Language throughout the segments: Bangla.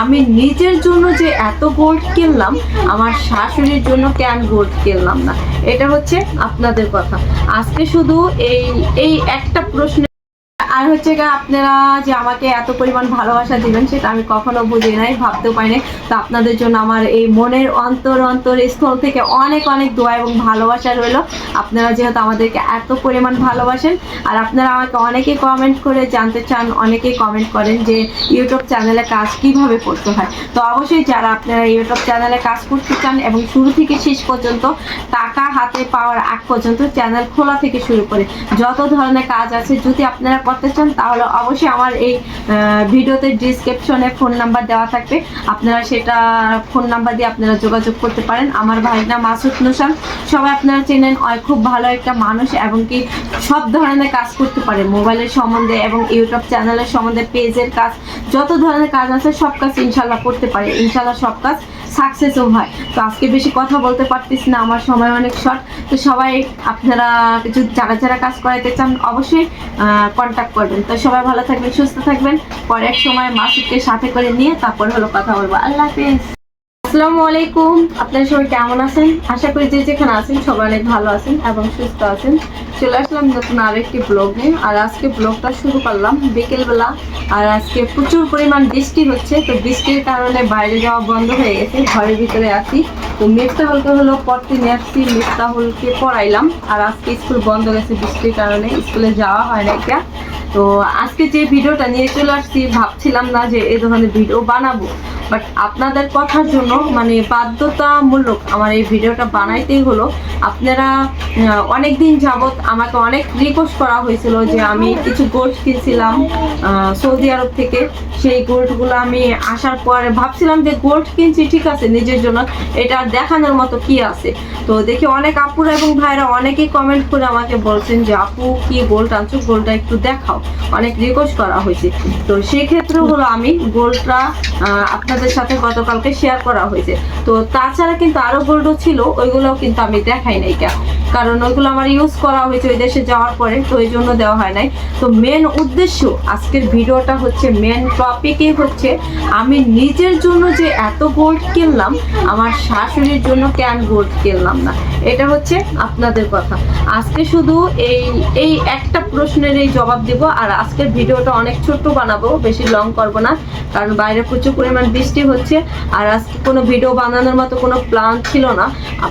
আমি নিজের জন্য যে এত গোল্ড কিনলাম, আমার শাশুড়ির জন্য কেন গোল্ড কিনলাম না? এটা হচ্ছে আপনাদের কথা। আজকে শুধু এই এই একটা প্রশ্ন। আর হচ্ছে গা, আপনারা যে আমাকে এত পরিমাণ ভালোবাসা দিবেন সেটা আমি কখনো বুঝি নাই, ভাবতেও পারি নাই। তো আপনাদের জন্য আমার এই মনের স্থল থেকে অনেক অনেক দোয়া এবং ভালোবাসা রইল। আপনারা যেহেতু আমাদেরকে এত পরিমাণ ভালোবাসেন, আর আপনারা আমাকে অনেকেই কমেন্ট করে জানতে চান, অনেকেই কমেন্ট করেন যে ইউটিউব চ্যানেলে কাজ কিভাবে করতে হয়। তো অবশ্যই যারা আপনারা ইউটিউব চ্যানেলে কাজ করতে চান এবং শুরু থেকে শেষ পর্যন্ত টাকা হাতে পাওয়ার আগ পর্যন্ত চ্যানেল খোলা থেকে শুরু করে যত ধরনের কাজ আছে, যদি আপনারা করতে চান তাহলে অবশ্যই আমার এই ভিডিওতে ডিসক্রিপশনে ফোন নাম্বার দেওয়া থাকবে। আপনারা সেটা ফোন নাম্বার দিয়ে আপনারা যোগাযোগ করতে পারেন। আমার ভাইয়ের নাম মাসুদ নুসান, সবাই আপনারা চেনেন। খুব ভালো একটা মানুষ এবং কি সব ধরনের কাজ করতে পারে, মোবাইলের সম্বন্ধে এবং ইউটিউব চ্যানেলের সম্বন্ধে, পেজের কাজ, যত ধরনের কাজ আছে সব কাজ ইনশাল্লাহ করতে পারে। ইনশাল্লাহ সব কাজ সাকসেসও হয়। তো আজকে বেশি কথা বলতে পারতেছি না, আমার সময় অনেক শর্ট। তো সবাই আপনারা যারা যারা কাজ করাইতে চান অবশ্যই কন্ট্যাক্ট করবেন। তো সবাই ভালো থাকবেন, সুস্থ থাকবেন। পরে এক সময় মাসুদকে সাথে করে নিয়ে তারপর হলো কথা বলবো। আল্লাহ হাফেজ। আসসালামু আলাইকুম। আপনারা সবাই কেমন আছেন? আশা করি যে যেখানে আছেন সবাই অনেক ভালো আছেন এবং সুস্থ আছেন। চলে আসলাম নতুন আরেকটি ব্লগ নিয়ে। আর আজকে ব্লগটা শুরু করলাম বিকেলবেলা। আর আজকে প্রচুর পরিমাণ বৃষ্টি হচ্ছে। তো বৃষ্টির কারণে বাইরে যাওয়া বন্ধ হয়ে গেছে, ঘরের ভিতরে আছি। তো মিফতাহুলকে হলো পড়তে নিয়ে আসছি, মিফতাহুলকে পড়াইলাম। আর আজকে স্কুল বন্ধ গেছে বৃষ্টির কারণে, স্কুলে যাওয়া হয় না একটা। তো আজকে যে ভিডিওটা নিয়ে চলে আসছি, ভাবছিলাম না যে এই ধরনের ভিডিও বানাবো, বাট আপনাদের কথার জন্য মানে বাধ্যতামূলক আমার এই ভিডিওটা বানাইতেই হলো। আপনারা অনেক দিন যাবত আমাকে অনেক রিকোয়েস্ট করা হয়েছিল যে আমি কিছু গোল্ড কিনছিলাম সৌদি আরব থেকে। সেই গোল্ডগুলো আমি আসার পরে ভাবছিলাম যে গোল্ড কিনছি ঠিক আছে নিজের জন্য, এটা দেখানোর মতো কি আছে। তো দেখি অনেক আপুরা এবং ভাইরা অনেকেই কমেন্ট করে আমাকে বলছেন যে আপু কি গোল্ড আনছো, গোল্ডটা একটু দেখাও, অনেক রিকোয়েস্ট করা হয়েছে। তো সেই ক্ষেত্রে হলো আমি গোল্ডটা আপনাদের সাথে গতকালকে শেয়ার করা হয়েছে। তো তাছাড়া কিন্তু আরো গোল্ডও ছিল, ওইগুলোও কিন্তু আমি দেখাই নাই কারণ ওইগুলো আমার ইউজ করা হয়েছে ওই দেশে যাওয়ার পরে, তো ওই জন্য দেওয়া হয় নাই। তো মেন উদ্দেশ্য আজকের ভিডিওটা হচ্ছে, মেন টপিকই হচ্ছে আমি নিজের জন্য যে এত গোল্ড কিনলাম, আমার শাশুড়ির জন্য কেন গোল্ড কিনলাম না? এটা হচ্ছে আপনাদের কথা। আজকে শুধু এই একটা প্রশ্নের এই জবাব দিব। আর আজকের ভিডিওটা অনেক ছোট্ট বানাবো, বেশি লং করব না, কারণ বাইরে প্রচুর পরিমাণ বৃষ্টি হচ্ছে। আর আজকে কোনো ভিডিও বানানোর মতো কোনো প্ল্যান ছিল না,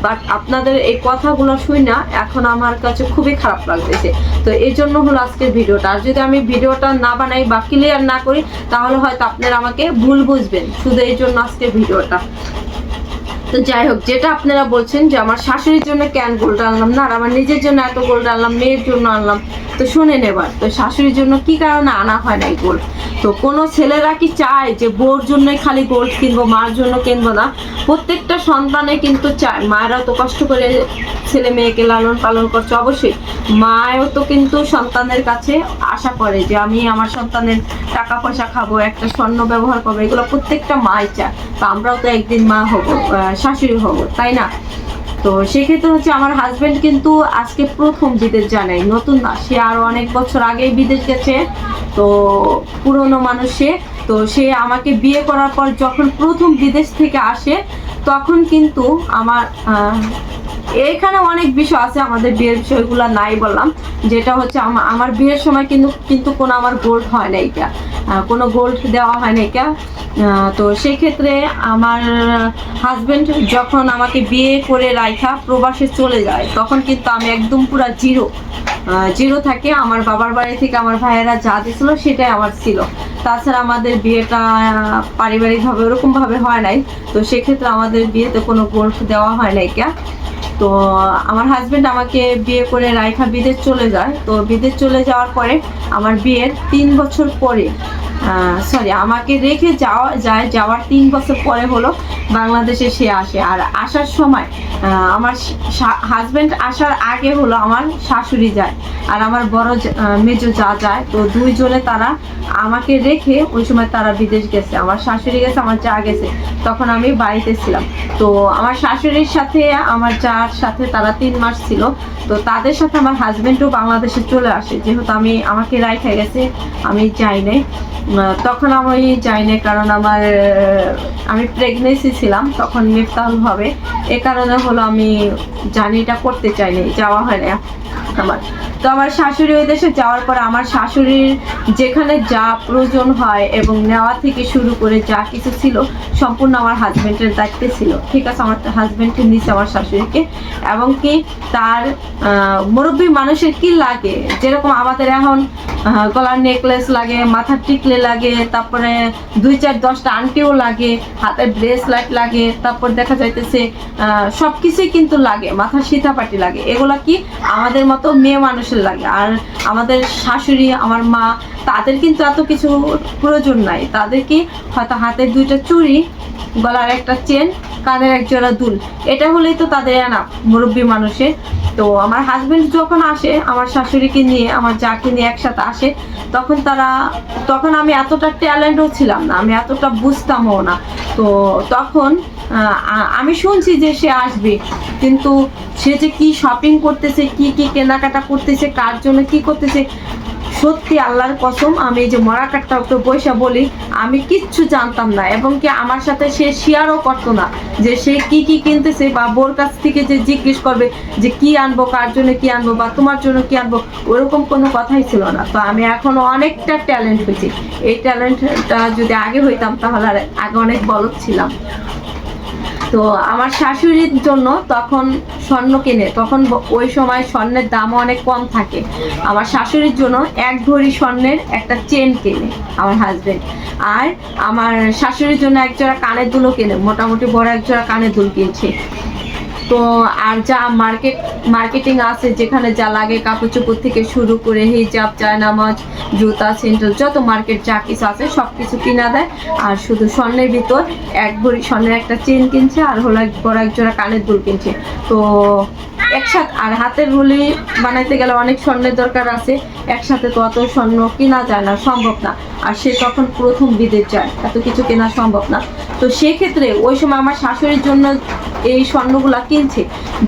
বাট আপনাদের এই কথাগুলো শুই না এখন আমার কাছে খুবই খারাপ লাগতেছে। তো এই জন্য হলো আজকের ভিডিওটা। আর যদি আমি ভিডিওটা না বানাই বা ক্লিয়ার না করি তাহলে হয়তো আপনারা আমাকে ভুল বুঝবেন, শুধু এই জন্য আজকের ভিডিওটা। তো যাই হোক, যেটা আপনারা বলছেন যে আমার শাশুড়ির জন্য কেন গোল্ড আনলাম না, আর আমার নিজের জন্য এত গোল্ড আনলাম, মেয়ের জন্য আনলাম, তো শুনেন এবার। তো শাশুড়ির জন্য কি কারণে আনা হয় না এই গোল্ড? তো কোনো ছেলেরা কি চায় যে বউর জন্যই খালি গোল্ড কিনবো, মার জন্য কিনবো না? প্রত্যেকটা সন্তানে কিন্তু চায়, মায়েরা তো কষ্ট করে ছেলে মেয়েকে লালন পালন করছে, অবশ্যই মায়ও তো কিন্তু সন্তানের কাছে আশা করে যে আমি আমার সন্তানের টাকা পয়সা খাবো, একটা স্বর্ণ ব্যবহার করবো, এগুলো প্রত্যেকটা মাই চায়। তো আমরাও তো একদিন মা হবো, শাশুড়ি হবো, তাই না? তো সেক্ষেত্রে হচ্ছে আমার হাজবেন্ড কিন্তু আজকে প্রথম বিদেশ যায় নাই, নতুন না, সে আরো অনেক বছর আগেই বিদেশ গেছে। তো পুরনো মানুষে, তো সে আমাকে বিয়ে করার পর যখন প্রথম বিদেশ থেকে আসে তখন কিন্তু আমার এইখানে অনেক বিষয় আছে, আমাদের বিয়ের বিষয়গুলো নাই বললাম। যেটা হচ্ছে আমার বিয়ের সময় কিন্তু কোনো আমার গোল্ড হয় না, এটা কোনো গোল্ড দেওয়া হয় না এটা। তো সেই ক্ষেত্রে আমার হাজবেন্ড যখন আমাকে বিয়ে করে রাইখা প্রবাসে চলে যায় তখন কিন্তু আমি একদম পুরা জিরো থাকে। আমার বাবার বাড়ি থেকে আমার ভাইয়েরা যা দিছিল সেটাই আমার ছিল। তাছাড়া আমাদের বিয়েটা পারিবারিকভাবে ওরকমভাবে হয় নাই। তো সেক্ষেত্রে আমাদের বিয়েতে কোনো গোল্ড দেওয়া হয় না এটা। তো আমার হাজবেন্ড আমাকে বিয়ে করে রাইখা বিদেশ চলে যায়। তো বিদেশ চলে যাওয়ার পরে আমার বিয়ের 3 বছর পরে আমাকে রেখে যাওয়ার 3 বছর পরে হলো বাংলাদেশে সে আসে। আর আসার সময় আমার হাজবেন্ড আসার আগে হলো আমার শাশুড়ি যায় আর আমার বড় মেজো যা যায়। তো দুইজনে তারা আমাকে রেখে ওই সময় তারা বিদেশ গেছে, আমার শাশুড়ি গেছে, আমার যা গেছে, তখন আমি বাড়িতে ছিলাম। তো আমার শাশুড়ির সাথে আমার যার সাথে তারা 3 মাস ছিল। তো তাদের সাথে আমার হাজবেন্ডও বাংলাদেশে চলে আসে, যেহেতু আমাকে রাইখা গেছে, আমি যাই নাই। তখন আমি যাইনি, কারণ আমি প্রেগনেন্সি ছিলাম তখন মিফতাহুল হবে, এ কারণে হলো আমি জার্নিটা করতে চাইনি, যাওয়া হয় না আমার। তো আমার শাশুড়ি ওই দেশে যাওয়ার পর আমার শাশুড়ির যেখানে যা প্রয়োজন হয় এবং নেওয়া থেকে শুরু করে যা কিছু ছিল সম্পূর্ণ আমার হাজব্যান্ডের দায়িত্বে ছিল, ঠিক আছে। আমার হাজব্যান্ডকে নিচ্ছে আমার শাশুড়িকে, এবং কি তার মুরব্বী মানুষের কি লাগে, যেরকম আমাদের এখন গলার নেকলেস লাগে, মাথার টিকলে লাগে, তারপরে 2-4-10টা আংটিও লাগে, হাতের ব্রেসলেট লাগে, তারপর দেখা যাইতেছে সবকিছুই কিন্তু লাগে, মাথার সীতাপাটি লাগে, এগুলা কি আমাদের মতো মেয়ে মানুষের লাগে। আর আমাদের শাশুড়ি, আমার মা, তাদের কিন্তু এত কিছু প্রয়োজন নাই, তাদের কি হয়তো হাতের 2টা চুড়ি, গলার একটা চেন, কানের 1 জোড়া দুল, এটা হলেই তো তাদের এনাফ মুরব্বী মানুষের। তো আমার হাজবেন্ড যখন আসে আমার শাশুড়িকে নিয়ে, আমার যাকে নিয়ে একসাথে আসে, তখন আমি এতটা ট্যালেন্টও ছিলাম না, আমি এতটা বুঝতামও না। তো তখন আমি শুনছি যে সে আসবে, কিন্তু সে যে কি শপিং করতেছে, কি কি কেনাকাটা করতেছে, কার জন্য কি করতেছে, সত্যি আল্লাহর কসম আমি যে মরাকাটটা একটু পয়সা বলি, আমি কিচ্ছু জানতাম না। এবং কি আমার সাথে সে শেয়ারও করতো না যে সে কি কি কিনতেছে, বা বোর কাছ থেকে যে জিজ্ঞেস করবে যে কি আনবো, কার জন্য কি আনবো, বা তোমার জন্য কি আনবো, ওরকম কোনো কথাই ছিল না। তো আমি এখনো অনেকটা ট্যালেন্ট হয়েছি, এই ট্যালেন্টটা যদি আগে হইতাম তাহলে আর আগে অনেক বলদ ছিলাম। তো আমার শাশুড়ির জন্য তখন স্বর্ণ কিনে, তখন ওই সময় স্বর্ণের দামও অনেক কম থাকে, আমার শাশুড়ির জন্য 1 ভরি স্বর্ণের একটা চেন কেনে আমার হাজবেন্ড। আর আমার শাশুড়ির জন্য 1 জোড়া কানের দুলও কেনে, মোটামুটি বড় 1 জোড়া কানের দুল কিনছে। তো আর যা মার্কেটিং আছে, যেখানে যা লাগে কাপড় চোপড় থেকে শুরু করে হিজাব, জায়নামাজ, জুতা, সেন্ডেল, যত মার্কেট যা কিছু আছে সব কিছু কিনা দেয়। আর শুধু স্বর্ণের ভিতর 1 ভরি স্বর্ণের একটা চেন কিনছে, আর হলো বড় 1 জোড়া কানের দুল কিনছে। তো একসাথে, আর হাতের রুলি বানাইতে গেলে অনেক স্বর্ণের দরকার আছে, একসাথে তো অত স্বর্ণ কেনা যায় না, সম্ভব না। আর সে তখন প্রথম বিদেশ যায়, এত কিছু কেনা সম্ভব না। তো সেক্ষেত্রে ওই সময় আমার শাশুড়ির জন্য এই স্বর্ণগুলা কিনছে,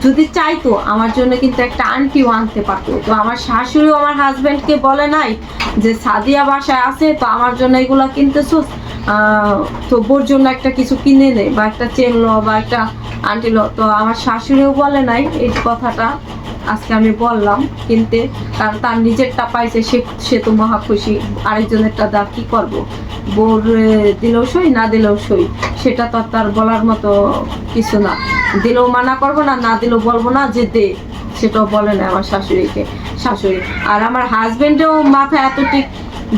যদি চাইতো আমার জন্য কিন্তু একটা আংটিও আনতে পারতো। তো আমার শাশুড়িও আমার হাজব্যান্ডকে বলে নাই যে সাদিয়া বাসায় আছে, তো আমার জন্য এগুলা কিনতেছোস, তো বোর জন্য একটা কিছু কিনে নে, বা একটা চেন লো, বা একটা আংটি লো। তো আমার শাশুড়িও বলে নাই এই কথাটা, আজকে আমি বললাম কিনতে, কারণ তার নিজেরটা পাইছে, সে তো মহা খুশি। আরেকজনেরটা দা কি করবো, বোর দিলেও সই, না দিলেও সই, সেটা তো তার বলার মতো কিছু না। দিলেও মানা করবো না, না দিলেও বলবো না যে দে, সেটাও বলে না আমার শাশুড়ি। আর আমার হাজবেন্ডেও মাথায় এতটি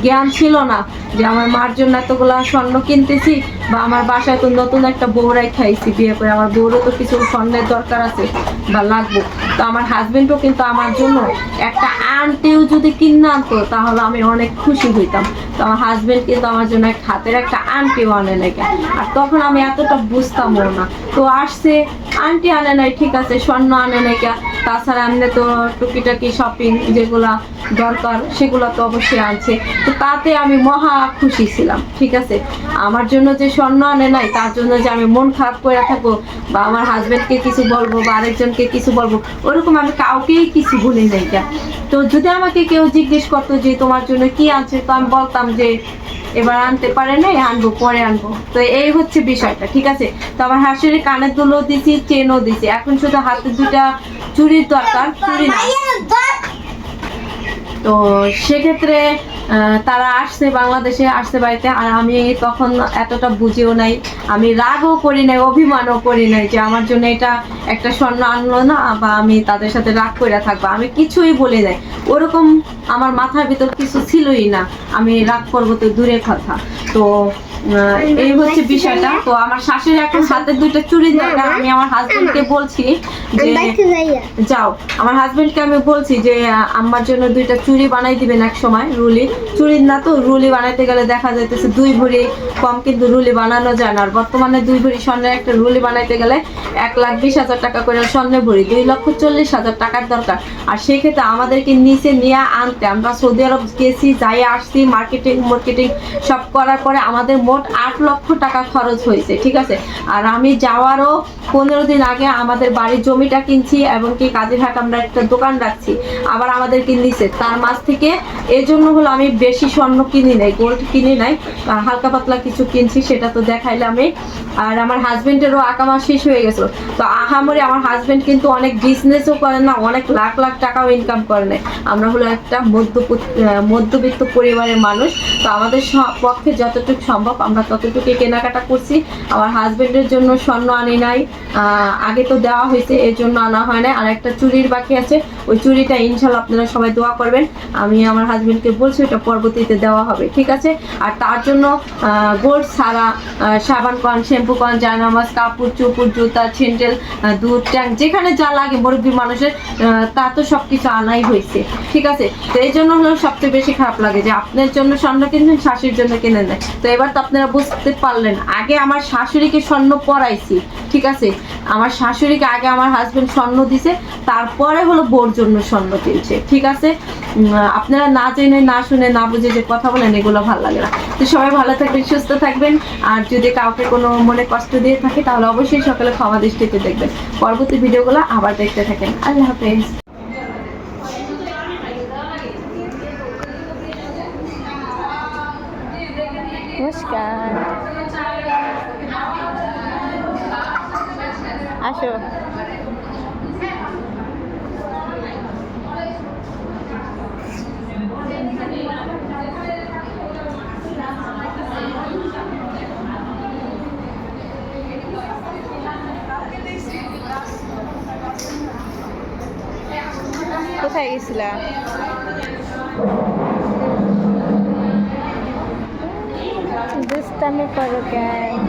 জ্ঞান ছিল না যে আমার মার জন্য এতগুলা স্বর্ণ কিনতেছি, বা আমার বাসায় তো নতুন একটা বউরাই খাইছি বিয়ে করে, আমার বউরও তো কিছু স্বর্ণের দরকার আছে বা লাগবে। তো আমার হাজবেন্ডও কিন্তু আমার জন্য একটা আংটিও যদি কিনে আনতো তাহলে আমি অনেক খুশি হইতাম। তো আমার হাজবেন্ড কিন্তু আমার জন্য এক হাতের একটা আংটিও আনে নাই, আর তখন আমি এতটা বুঝতামও না। তো আসছে, আংটি আনে নাই ঠিক আছে, স্বর্ণ আনে নাই, তাছাড়া এমনি তো টুকিটাকি শপিং যেগুলা দরকার সেগুলো তো অবশ্যই আনছে। তো তাতে আমি মহা খুশি ছিলাম, ঠিক আছে। আমার জন্য যে স্বর্ণ আনে নাই তার জন্য যে আমি মন খারাপ করে থাকবো, বা আমার হাজবেন্ডকে কিছু বলবো, বা আরেকজনকে কিছু বলবো, ওরকম আমি কাউকেই কিছু বলি নাই। তো যদি আমাকে কেউ জিজ্ঞেস করতো যে তোমার জন্য কি আনছে, তো আমি বলতাম যে এবার আনতে পারে নাই, আনবো, পরে আনবো। তো এই হচ্ছে বিষয়টা, ঠিক আছে। তো আমার শাশুড়ির কানের দুলও দিছি, চেনও দিছি, এখন শুধু হাতে 2টা চুড়ির দরকার, চুড়ি না। তো সেক্ষেত্রে তারা আসছে, বাংলাদেশে আসছে বাড়িতে, আর আমি তখন এতটা বুঝেও নাই, আমি রাগও করি নাই, অভিমানও করি নাই যে আমার জন্য এটা একটা স্বর্ণ আনলো না, বা আমি তাদের সাথে রাগ করে থাকবো, আমি কিছুই বলি নাই। ওরকম আমার মাথার ভিতর কিছু ছিলই না, আমি রাগ করবো তো দূরের কথা। তো এই হচ্ছে বিষয়টা। তো আমার শাশুড়ি এখন হাতের 2টা চুড়ির দরকার, আমি আমার হাজবেন্ডকে বলছি যে যাও, আমার হাজবেন্ডকে আমি বলছি যে আমার জন্য 2টা চুড়ি বানাই দিবেন এক সময়, রুলি, চুড়ি না তো রুলি বানাইতে গেলে দেখা যাইতেছে 2 ভরি কম কিন্তু রুলি বানানো যায় না। আর বর্তমানে 2 ভরি স্বর্ণের একটা রুলি বানাইতে গেলে 1,20,000 টাকা করে স্বর্ণের ভরি, 2,40,000 টাকার দরকার। আর সেক্ষেত্রে আমাদেরকে নিচে নিয়ে আনতে, আমরা সৌদি আরব গেছি, যাই আসছি, মার্কেটিং সব করার পরে আমাদের মোট 8 লক্ষ টাকা খরচ হয়েছে, ঠিক আছে। আর আমি যাওয়ারও 15 দিন আগে আমাদের বাড়ির জমিটা কিনছি এবং কি কাজিরহাট আমরা একটা দোকান রাখছি, আবার আমাদেরকে নিছে তার মাঝ থেকে। এই জন্য হলো আমি বেশি স্বর্ণ কিনি নাই, গোল্ড কিনি নাই, হালকা পাতলা কিছু কিনছি, সেটা তো দেখাইলামই। আর আমার হাজবেন্ডেরও আকামা শেষ হয়ে গেছিল, তো আহামরি আমার হাজবেন্ড কিন্তু অনেক বিজনেসও করে না, অনেক লাখ লাখ টাকাও ইনকাম করে না। আমরা হলো একটা মধ্যবিত্ত পরিবারের মানুষ, তো আমাদের পক্ষে যতটুকু সম্ভব আমরা ততটুকু কেনাকাটা করছি। আমার হাজবেন্ডের জন্য স্বর্ণ আনি নাই, আগে তো দেওয়া হয়েছে, এর জন্য আনা হয় না। আর একটা চুড়ির বাকি আছে, ওই চুড়িটা ইনশাল্লাহ আপনারা সবাই দোয়া করবেন, আমি আমার হাজবেন্ডকে বলছি ওটা পরবর্তীতে দেওয়া হবে, ঠিক আছে। আর তার জন্য গোল্ড ছাড়া সাবান কন, শ্যাম্পু কন, জায়নামাজ, কাপড় চোপড়, জুতা, স্যান্ডেল, দুধ, ট্যাঙ্ক, যেখানে যা লাগে মুরব্বী মানুষের তা তো সব কিছু আনাই হয়েছে, ঠিক আছে। তো এই জন্য হলো সবচেয়ে বেশি খারাপ লাগে যে আপনার জন্য স্বর্ণ কিনবেন, শাশুড়ির জন্য কিনে নেয়। তো এবার তো আপনারা বুঝতে পারলেন, আগে আমার শাশুড়িকে স্বর্ণ পরাইছি, ঠিক আছে। আমার শাশুড়িকে আগে আমার হাজবেন্ড স্বর্ণ দিছে, তারপরে হলো বোর জন্য স্বর্ণ কিনছে, ঠিক আছে। আপনারা না জেনে, না শুনে, না বুঝে যে কথা বলেন, এগুলো ভালো লাগে না। তো সবাই ভালো থাকবেন, সুস্থ থাকবেন। আর যদি কাউকে কোনো মনে কষ্ট দিয়ে থাকে তাহলে অবশ্যই সকালে ক্ষমা দৃষ্টিতে দেখবেন। পরবর্তী ভিডিওগুলো আবার দেখতে থাকেন। আল্লাহ হাফেজ। নমস্কার, আসো। কোথায় গেছিলা? দুষ্টামি করো কেন?